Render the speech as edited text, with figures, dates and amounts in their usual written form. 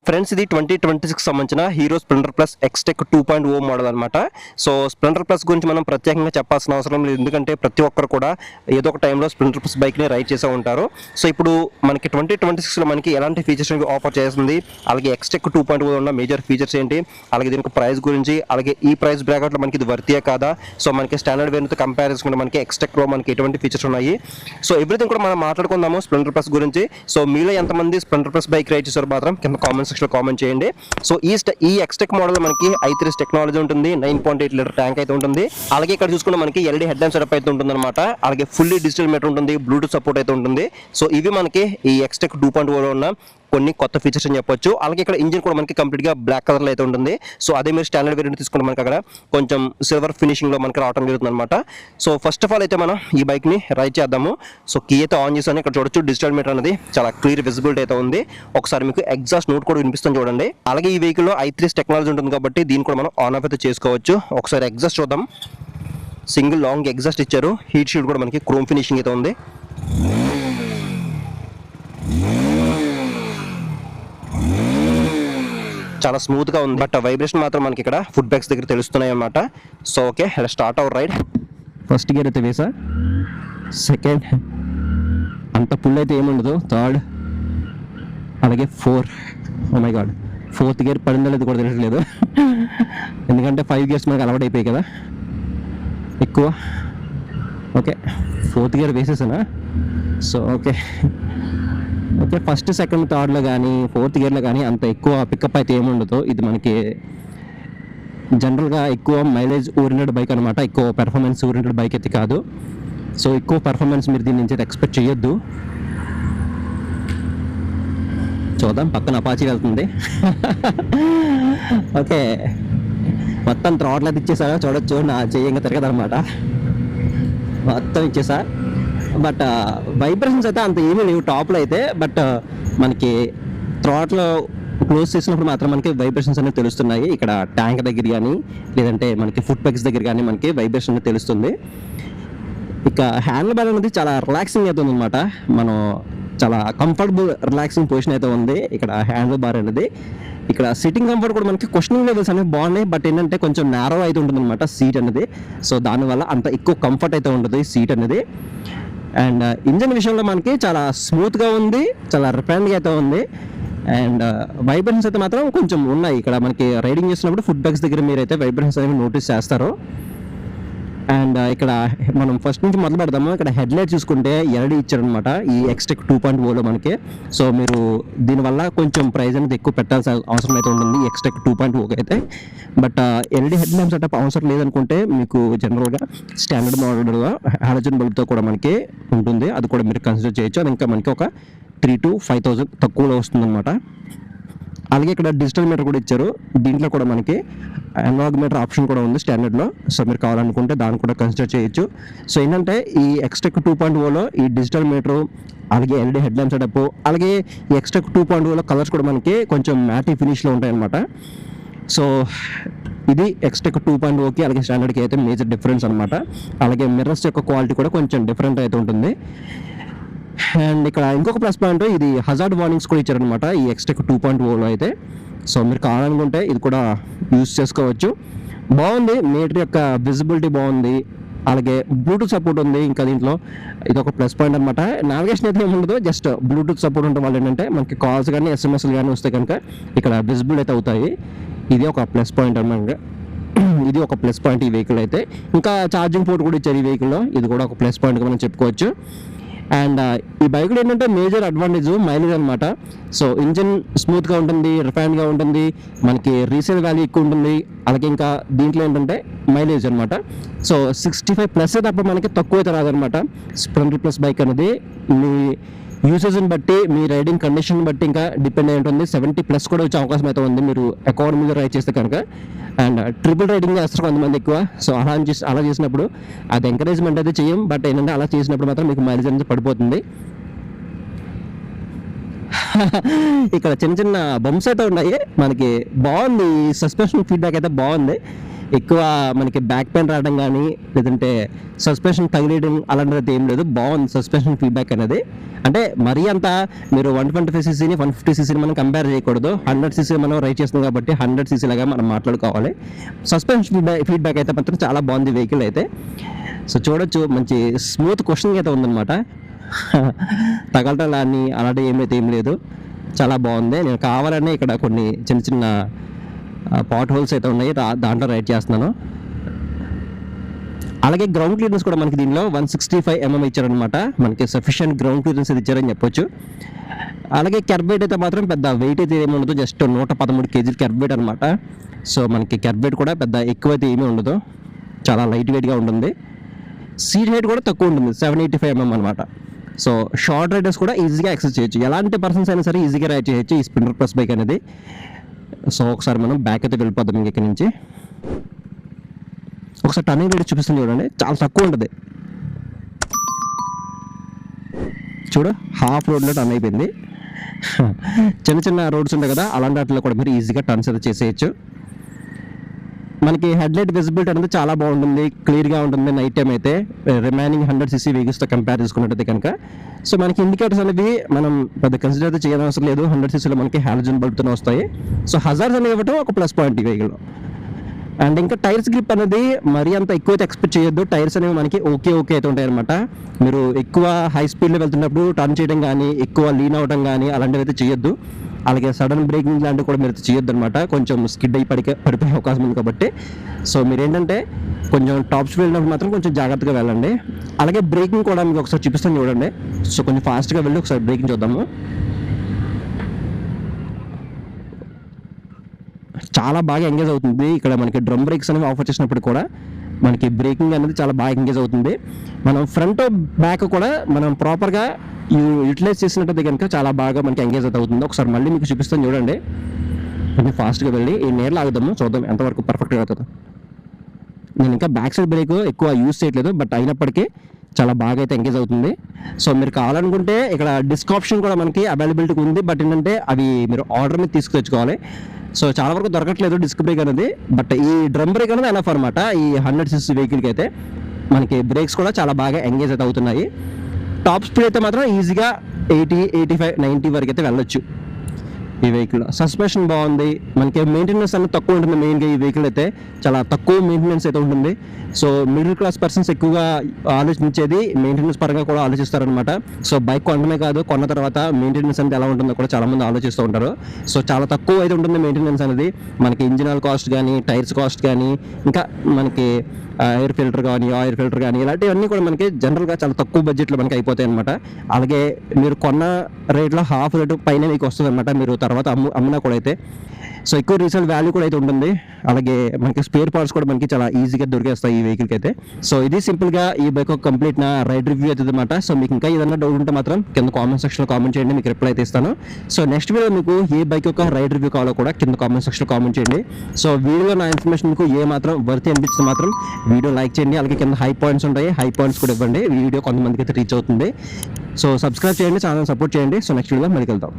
Friends ఇది 2026 సంబంధించిన hero Splendor plus Xtec 2.0 model అనమాట. సో స్ప్లెండర్ ప్లస్ గురించి మనం ప్రత్యేకంగా చెప్పాల్సిన అవసరం లేదు, ఎందుకంటే ప్రతి ఒక్కరు కూడా ఏదో ఒక టైంలో స్ప్లెండర్ ప్లస్ బైక్ని రైడ్ చేసే ఉంటారు. సో ఇప్పుడు మనకి 2026లో మనకి ఎలాంటి ఫీచర్స్ ఆఫర్ చేస్తుంది, అలాగే ఎక్స్టెక్ 2.0 ఉన్న మేజర్ ఫీచర్స్ ఏంటి, అలాగే దీనికి ప్రైస్ గురించి, అలాగే ఈ ప్రైస్ బ్రాకెట్లో మనకి ఇది వర్తియే కాదా, సో మనకి స్టాండర్డ్ వేరియంట్తో కంపేర్ చేసుకుంటే మనకి ఎక్స్టెక్లో మనకి ఎటువంటి ఫీచర్స్ ఉన్నాయి, సో ఎవ్రీథింగ్ కూడా మనం మాట్లాడుకుందాము స్ప్లెండర్ ప్లస్ గురించి. సో మీలో ఎంతమంది స్ప్లెండర్ ప్లస్ బైక్ రైడ్ చేశారు మాత్రం కింద కామెంట్ సెక్షన్లో కామెంట్ చేయండి. సో ఈ ఎక్స్టెక్ మోడల్ మనకి i3 టెక్నాలజీ ఉంటుంది, 9.8 లీటర్ ట్యాంక్ అయితే ఉంటుంది. అలాగే ఇక్కడ చూసుకుంటే మనకి ఎల్ఈడి హెడ్ ల్యాంప్ సెటప్ అయితే ఉంటుంది అనమాట. అలాగే ఫుల్లీ డిజిటల్ మీటర్ ఉంటుంది, బ్లూటూత్ సపోర్ట్ అయితే ఉంటుంది. సో ఇవి మనకి ఈ ఎక్స్టెక్ 2.0లో ఉన్న కొన్ని కొత్త ఫీచర్స్ అని చెప్పొచ్చు. అలాగే ఇక్కడ ఇంజిన్ కూడా మనకి కంప్లీట్గా బ్లాక్ కలర్లో అయితే ఉంటుంది. సో అదే మీరు స్టాండర్డ్ వేరియంట్ తీసుకుంటే మనకి అక్కడ కొంచెం సిల్వర్ ఫినిషింగ్లో మనకి రావడం జరుగుతుంది అనమాట. సో ఫస్ట్ ఆఫ్ ఆల్ అయితే మనం ఈ బైక్ని రైడ్ చేద్దాము. సో కీ అయితే ఆన్ చేసాను, ఇక్కడ చూడొచ్చు డిజిటల్ మీటర్ అనేది చాలా క్లియర్ విజిబిలిటీ అయితే ఉంది. ఒకసారి మీకు ఎగ్జాస్ట్ నోట్ కూడా వినిపిస్తుంది చూడండి. అలాగే ఈ వెహికల్లో i3 టెక్నాలజీ ఉంటుంది కాబట్టి దీన్ని కూడా మనం ఆన్ ఆఫ్ అయితే చేసుకోవచ్చు. ఒకసారి ఎగ్జాస్ట్ చూద్దాం. సింగిల్ లాంగ్ ఎగ్జాస్ట్ ఇచ్చారు, హీట్ షీల్డ్ కూడా మనకి క్రోమ్ ఫినిషింగ్ అయితే ఉంది. చాలా స్మూత్గా ఉంది, బట్ వైబ్రేషన్ మాత్రం మనకి ఇక్కడ ఫుట్ బ్యాగ్స్ దగ్గర తెలుస్తున్నాయి అన్నమాట. So okay, start our ride. First gear అయితే వేసా, సెకండ్ అంత పుల్ అయితే ఏముండదు, థర్డ్, అలాగే 4. Oh my God, 4th gear పడిందో లేదు కూడా తెలియట్లేదు, ఎందుకంటే 5 గేర్స్ మనకు అలవాటు అయిపోయాయి కదా ఎక్కువ. ఓకే, 4th గేర్ వేసేసానా. సో ఓకే, ఫస్ట్ సెకండ్ థర్డ్లో కానీ 4th గేర్లో కానీ అంత ఎక్కువ పికప్ అయితే ఏముండదు. ఇది మనకి జనరల్గా ఎక్కువ మైలేజ్ ఓరియంటెడ్ బైక్ అనమాట, ఎక్కువ పెర్ఫార్మెన్స్ ఓరియంటెడ్ బైక్ అయితే కాదు. సో ఎక్కువ పెర్ఫార్మెన్స్ మీరు దీని నుంచి ఎక్స్పెక్ట్ చేయొద్దు. చూద్దాం, పక్కన అపాచీ వెళ్తుంది. ఓకే, మొత్తం థ్రాట్ల్ అయితే ఇచ్చేసారా చూడొచ్చు, నా చెయ్యంగా తిరగదనమాట, మొత్తం ఇచ్చేసా. బట్ వైబ్రేషన్స్ అయితే అంత ఏమీ లేవు టాప్లో అయితే. బట్ మనకి థ్రాట్లో క్లోజ్ చేసినప్పుడు మాత్రం మనకి వైబ్రేషన్స్ అనేవి తెలుస్తున్నాయి. ఇక్కడ ట్యాంక్ దగ్గర కానీ లేదంటే మనకి ఫుట్ పెగ్స్ దగ్గర కానీ మనకి వైబ్రేషన్ అనేది తెలుస్తుంది. ఇక హ్యాండిల్ బార్ అనేది చాలా రిలాక్సింగ్ అవుతుంది అనమాట, మనం చాలా కంఫర్టబుల్ రిలాక్సింగ్ పొజిషన్ అయితే ఉంది ఇక్కడ హ్యాండిల్ బార్ అనేది. ఇక్కడ సిట్టింగ్ కంఫర్ట్ కూడా మనకి క్వశ్చనింగ్ లెవెల్స్ అనేవి బాగున్నాయి, బట్ ఏంటంటే కొంచెం నేరో అయితే ఉంటుంది అనమాట సీట్ అనేది. సో దానివల్ల అంత ఎక్కువ కంఫర్ట్ అయితే ఉంటుంది సీట్ అనేది. అండ్ ఇంజన్ విషయంలో మనకి చాలా స్మూత్గా ఉంది, చాలా రిఫైన్డ్గా అయితే ఉంది. అండ్ వైబ్రేషన్స్ అయితే మాత్రం కొంచెం ఉన్నాయి. ఇక్కడ మనకి రైడింగ్ చేసినప్పుడు ఫుట్ బ్యాగ్స్ దగ్గర మీరైతే వైబ్రేషన్స్ అనేవి నోటీస్ చేస్తారు. అండ్ ఇక్కడ మనం ఫస్ట్ నుంచి మొదలు పెడదాము. ఇక్కడ హెడ్ లైట్ చూసుకుంటే ఎల్ఈడి ఇచ్చారనమాట ఈ ఎక్స్టెక్ 2.0లో మనకి. సో మీరు దీనివల్ల కొంచెం ప్రైస్ అనేది ఎక్కువ పెట్టాల్సిన అవసరం అయితే ఉంటుంది ఎక్స్టెక్ 2.0 అయితే. But LED head lamp setup అవసరం లేదనుకుంటే మీకు జనరల్గా స్టాండర్డ్ మోడల్గా హాలోజన్ బల్బ్తో కూడా మనకి ఉంటుంది, అది కూడా మీరు కన్సిడర్ చేయొచ్చు. అది ఇంకా మనకి ఒక 3,000 to 5,000 తక్కువలో వస్తుందన్నమాట. అలాగే ఇక్కడ డిజిటల్ మీటర్ కూడా ఇచ్చారు, దీంట్లో కూడా మనకి అనలాగ్ మీటర్ ఆప్షన్ కూడా ఉంది స్టాండర్డ్లో. సో మీరు కావాలనుకుంటే దాన్ని కూడా కన్సిడర్ చేయొచ్చు. సో ఏంటంటే ఈ ఎక్స్టెక్ 2.0లో ఈ డిజిటల్ మీటరు, అలాగే ఎల్ఈడి హెడ్ ల్యాంప్ సెటప్, అలాగే ఈ ఎక్స్టెక్ 2.0లో కలర్స్ కూడా మనకి కొంచెం మ్యాటీ ఫినిష్లో ఉంటాయన్నమాట. సో ఇది ఎక్స్టెక్ 2.0కి అలాగే స్టాండర్డ్కి అయితే మేజర్ డిఫరెన్స్ అనమాట. అలాగే మిర్రర్స్ యొక్క క్వాలిటీ కూడా కొంచెం డిఫరెంట్ అయితే ఉంటుంది. అండ్ ఇక్కడ ఇంకొక ప్లస్ పాయింట్, ఇది హజార్డ్ వార్నింగ్స్ కూడా ఇచ్చారనమాట ఈ ఎక్స్టెక్ 2.0లో అయితే. సో మీరు కావాలనుకుంటే ఇది కూడా యూజ్ చేసుకోవచ్చు. బాగుంది, మీటర్ యొక్క విజిబిలిటీ బాగుంది, అలాగే బ్లూటూత్ సపోర్ట్ ఉంది. ఇంకా దీంట్లో ఇది ఒక ప్లస్ పాయింట్ అనమాట. నావిగేషన్ అయితే ఏముండదు, జస్ట్ బ్లూటూత్ సపోర్ట్ ఉండడం వల్ల ఏంటంటే మనకి కాల్స్ కానీ ఎస్ఎంఎస్లు కానీ వస్తే కనుక ఇక్కడ విజిబుల్ అయితే అవుతాయి. ఇది ఒక ప్లస్ పాయింట్ అనమాట, ఇది ఒక ప్లస్ పాయింట్ ఈ వెహికల్ అయితే. ఇంకా ఛార్జింగ్ పోర్ట్ కూడా ఇచ్చారు ఈ వెహికల్లో, ఇది కూడా ఒక ప్లస్ పాయింట్గా మనం చెప్పుకోవచ్చు. అండ్ ఈ బైక్లో ఏంటంటే మేజర్ అడ్వాంటేజ్ మైలేజ్ అనమాట. సో ఇంజిన్ స్మూత్గా ఉంటుంది, రిఫైన్డ్గా ఉంటుంది, మనకి రీసేల్ వాల్యూ ఎక్కువ ఉంటుంది. అలాగే ఇంకా దీంట్లో ఏంటంటే మైలేజ్ అనమాట. సో 65+ తప్ప మనకి తక్కువ అయితే రాదనమాట. స్ప్లెండర్ ప్లస్ బైక్ అనేది మీ యూసేజ్ని బట్టి, మీ రైడింగ్ కండిషన్ బట్టి ఇంకా డిపెండ్ అయి ఉంటుంది. 70+ కూడా వచ్చే అవకాశం అయితే ఉంది మీరు ఎకానమీలో రైడ్ చేస్తే కనుక. అండ్ ట్రిపుల్ రైడింగ్ చేస్తారు కొంతమంది ఎక్కువ. సో అలా చేసినప్పుడు అది ఎంకరేజ్మెంట్ అయితే చేయం, బట్ ఏంటంటే అలా చేసినప్పుడు మాత్రం మీకు మైలేజ్ అనేది పడిపోతుంది. ఇక్కడ చిన్న చిన్న బంప్స్ అయితే ఉన్నాయి, మనకి బాగుంది. సస్పెన్షన్ ఫీడ్బ్యాక్ అయితే బాగుంది. ఎక్కువ మనకి బ్యాక్ పెయిన్ రావడం కానీ లేదంటే సస్పెన్షన్ తగిలేయడం అలాంటిది ఏం లేదు. బాగుంది సస్పెన్షన్ ఫీడ్బ్యాక్ అనేది. అంటే మరీ అంత మీరు 125cc 150cc మనం కంపేర్ చేయకూడదు. 100cc మనం రైడ్ చేస్తున్నాం కాబట్టి 100cc లాగా మనం మాట్లాడుకోవాలి. సస్పెన్షన్ ఫీడ్బ్యాక్ అయితే మాత్రం చాలా బాగుంది వెహికల్ అయితే. సో చూడొచ్చు మంచి స్మూత్ క్వశ్చన్ అయితే ఉందన్నమాట. తగలటం అని అలాంటి ఏమైతే ఏం లేదు, చాలా బాగుంది. నేను కావాలనే ఇక్కడ కొన్ని చిన్న చిన్న పాట్ హోల్స్ అయితే ఉన్నాయి, దాంట్లో రైడ్ చేస్తున్నాను. అలాగే గ్రౌండ్ క్లియరెన్స్ కూడా మనకి దీనిలో 165mm ఇచ్చారనమాట. మనకి సఫిషియంట్ గ్రౌండ్ క్లియరెన్స్ అయితే ఇచ్చారని చెప్పొచ్చు. అలాగే కెర్బ్ వెయిట్ అయితే మాత్రం పెద్ద వెయిట్ అయితే ఏమి ఉండదు, జస్ట్ 113 kg కెర్బ్ వెయిట్ అనమాట. సో మనకి కెర్బ్ వెయిట్ కూడా పెద్ద ఎక్కువ అయితే ఏమీ ఉండదు, చాలా లైట్ వెయిట్గా ఉంటుంది. సీట్ హైట్ కూడా తక్కువ ఉంటుంది, 785mm అనమాట. సో షార్ట్ రైడర్స్ కూడా ఈజీగా యాక్సెస్ చేయొచ్చు, ఎలాంటి పర్సన్స్ అయినా సరే ఈజీగా రైడ్ చేయొచ్చు ఈ స్ప్లెండర్ ప్లస్ బైక్ అనేది. సో ఒకసారి మనం బ్యాక్ అయితే వెళ్ళిపోద్దాం ఇంక ఇక్కడ నుంచి. ఒకసారి టర్నింగ్ రేట్ చూపిస్తుంది చూడండి, చాలా తక్కువ ఉంటుంది. చూడు హాఫ్ రోడ్లో టర్న్ అయిపోయింది. చిన్న చిన్న రోడ్స్ ఉంటాయి కదా, అలాంటి వాటిలో కూడా మీరు ఈజీగా టర్న్స్ అయితే చేసేయచ్చు. మనకి హెడ్లైట్ విజిబిలిటీ అనేది చాలా బాగుంటుంది, క్లియర్గా ఉంటుంది నైట్ టైం అయితే, రిమైనింగ్ 100cc వెహికల్స్తో కంపేర్ చేసుకున్నట్టయితే కనుక. సో మనకి ఇండికేటర్స్ అనేవి మనం పెద్ద కన్సిడర్ అయితే చేయడం అవసరం లేదు. 100cc మనకి హాలోజన్ బల్బ్తో వస్తాయి. సో హజార్స్ అనేవి ఇవ్వటం ఒక ప్లస్ పాయింట్ ఈ వెహికల్లో. అండ్ ఇంకా టైర్స్ గ్రిప్ అనేది మరీ అంత ఎక్కువ అయితే ఎక్స్పెక్ట్ చేయొద్దు. టైర్స్ అనేవి మనకి ఓకే అయితే ఉంటాయి అనమాట. మీరు ఎక్కువ హై స్పీడ్లో వెళ్తున్నప్పుడు టర్న్ చేయడం కానీ, ఎక్కువ లీన్ అవ్వడం కానీ అలాంటివి అయితే చేయొద్దు. అలాగే సడన్ బ్రేకింగ్ లాంటివి కూడా మీరు చేయొద్దు అనమాట, కొంచెం స్కిడ్ అయ్యి పడిపోయే అవకాశం ఉంది కాబట్టి. సో మీరు ఏంటంటే కొంచెం టాప్ స్పీడ్ వెళ్ళినప్పుడు మాత్రం కొంచెం జాగ్రత్తగా వెళ్ళండి. అలాగే బ్రేకింగ్ కూడా మీకు ఒకసారి చూపిస్తాను చూడండి. సో కొంచెం ఫాస్ట్గా వెళ్ళి ఒకసారి బ్రేకింగ్ చూద్దాము. చాలా బాగా ఎంగేజ్ అవుతుంది. ఇక్కడ మనకి డ్రమ్ బ్రేక్స్ అనేవి ఆఫర్ చేసినప్పుడు కూడా మనకి బ్రేకింగ్ అనేది చాలా బాగా ఎంగేజ్ అవుతుంది. మనం ఫ్రంట్ బ్యాక్ కూడా మనం ప్రాపర్గా యూటిలైజ్ చేసినట్టయితే కనుక చాలా బాగా మనకి ఎంగేజ్ అవుతుంది. ఒకసారి మళ్ళీ మీకు చూపిస్తాను చూడండి. కొంచెం ఫాస్ట్గా వెళ్ళి ఈ నేర్లు ఆగుదాము, చూద్దాం ఎంతవరకు పర్ఫెక్ట్గా అవుతుందో. నేను ఇంకా బ్యాక్ సైడ్ బ్రేక్ ఎక్కువ యూజ్ చేయట్లేదు, బట్ అయినప్పటికీ చాలా బాగా అయితే ఎంగేజ్ అవుతుంది. సో మీరు కావాలనుకుంటే ఇక్కడ డిస్క్ ఆప్షన్ కూడా మనకి అవైలబిలిటీ ఉంది, బట్ ఏంటంటే అవి మీరు ఆర్డర్ మీద తీసుకువచ్చుకోవాలి. సో చాలా వరకు దొరకట్లేదు డిస్క్ బ్రేక్ అనేది, బట్ ఈ డ్రమ్ బ్రేక్ అనేది ఎనఫ్ అనమాట. ఈ 100cc వెహికల్కి అయితే మనకి బ్రేక్స్ కూడా చాలా బాగా ఎంగేజ్ అయితే అవుతున్నాయి. టాప్ స్పీడ్ అయితే మాత్రం ఈజీగా 80, 85, 90 వరకు అయితే వెళ్ళొచ్చు ఈ వెహికల్. సస్పెన్షన్ బాగుంది, మనకి మెయింటెనెన్స్ అనేది తక్కువ ఉంటుంది. మెయిన్గా ఈ వెహికల్ అయితే చాలా తక్కువ మెయింటెనెన్స్ అయితే ఉంటుంది. సో మిడిల్ క్లాస్ పర్సన్స్ ఎక్కువగా ఆలోచించేది మెయింటెనెన్స్ పరంగా కూడా ఆలోచిస్తారనమాట. సో బైక్ కొనడమే కాదు, కొన్న తర్వాత మెయింటెనెన్స్ అనేది ఎలా ఉంటుందో కూడా చాలా మంది ఆలోచిస్తూ ఉంటారు. సో చాలా తక్కువ అయితే ఉంటుంది మెయింటెనెన్స్ అనేది. మనకి ఇంజిన్ ఆయిల్ కాస్ట్ కానీ, టైర్స్ కాస్ట్ కానీ, ఇంకా మనకి ఎయిర్ ఫిల్టర్ కానీ, ఆయిల్ ఫిల్టర్ కానీ ఇలాంటివన్నీ కూడా మనకి జనరల్గా చాలా తక్కువ బడ్జెట్లో మనకి అయిపోతాయి అనమాట. అలాగే మీరు కొన్న రేట్లో హాఫ్ రేటు పైన మీకు వస్తుంది అనమాట మీరు తర్వాత అమ్మినా కూడా అయితే. సో ఎక్కువ రీసేల్ వాల్యూ కూడా అయితే ఉంటుంది. అలాగే మనకి స్పేర్ పార్ట్స్ కూడా మనకి చాలా ఈజీగా దొరికేస్తాయి ఈ వెహికల్కి అయితే. సో ఇది సింపుల్గా ఈ బైక్ ఒక కంప్లీట్ నా రైడ్ రివ్యూ అవుతుంది అనమాట. సో మీకు ఇంకా ఏదైనా డౌట్ ఉంటే మాత్రం కింద కామెంట్ సెక్షన్లో కామెంట్ చేయండి, మీకు రిప్లై అయితే ఇస్తాను. సో నెక్స్ట్ వీడియో మీకు ఏ బైక్ యొక్క రైడ్ రివ్యూ కావాలో కూడా కింద కామెంట్ సెక్షన్లో కామెంట్ చేయండి. సో వీడియోలో నా ఇన్ఫర్మేషన్ మీకు ఏ మాత్రం వర్త్ అనిపిస్తే మాత్రం వీడియో లైక్ చేయండి. అలాగే కింద హై పాయింట్స్ ఉంటాయి, హై పాయింట్స్ కూడా ఇవ్వండి, వీడియో కొంతమందికి అయితే రీచ్ అవుతుంది. సో సబ్స్క్రైబ్ చేయండి, ఛానల్ సపోర్ట్ చేయండి. సో నెక్స్ట్ వీడియోలో మళ్ళీ వెళ్తాం.